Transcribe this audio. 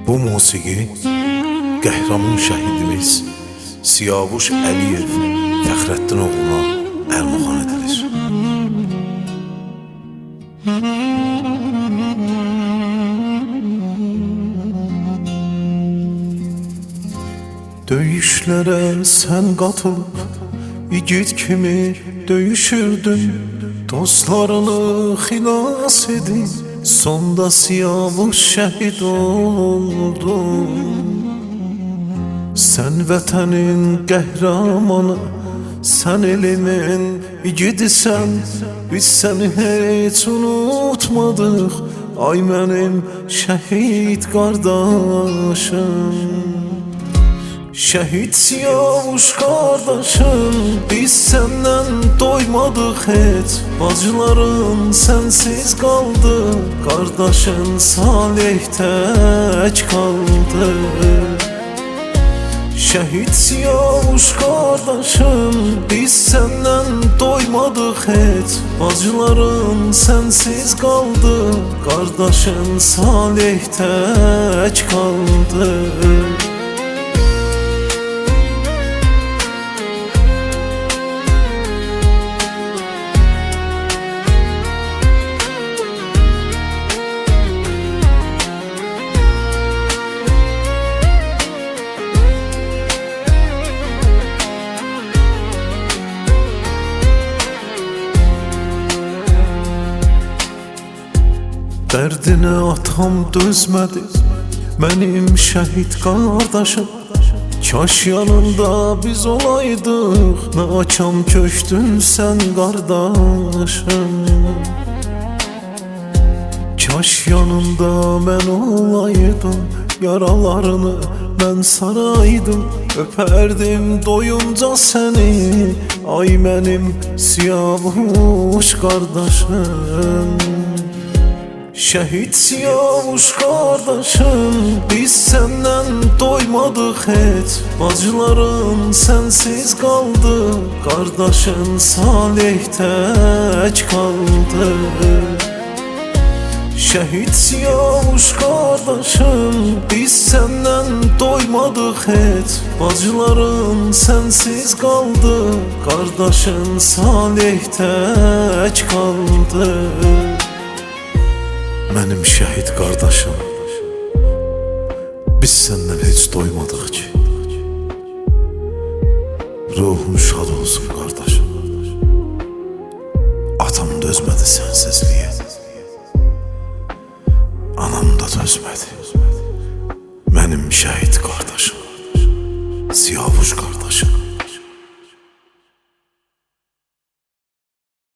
Bu musiqi qəhrəman şəhidimiz Siyavuş Əliyev Fəxrəddin oğluna ərmağan edilir. Döyüşlərə sən qatılıb igid kimi döyüşürdün, dostlarını xilas edib sonda Siyavuş şəhid oldun. Sən vətənin qəhrəmanı, sən elimin igidisən, biz səni heç unutmadıq, ay mənim şəhid qardaşım. Şəhid Siyavuş qardaşım, biz səndən doymadıq heç, bacıların sənsiz qaldı, qardaşın Salih tək qaldı. Şəhid Siyavuş qardaşım, biz səndən doymadıq heç, bacıların sənsiz qaldı, qardaşın Salih tək qaldı. Dərdinə atam dözmədi, mənim şəhid qardaşım. Kaş yanında biz olaydıq, nə açam köçdün sən qardaşım. Kaş yanında mən olaydım, yaralarını mən saraydım, öpərdim doyunca səni, ay mənim Siyavuş qardaşım. Şəhid Siyavuş qardaşım, biz səndən doymadıq heç, bacıların sənsiz qaldı, qardaşın Salih tək qaldı. Şəhid Siyavuş qardaşım, biz səndən doymadıq heç, bacıların sənsiz qaldı, qardaşın Salih tək qaldı. Mənim şəhid qardaşım, biz səndən heç doymadıq ki, ruhun şad olsun qardaşım. Atam dözmədi sənsizliyə, anam da dözmədi, mənim şəhid qardaşım, Siyavuş qardaşım.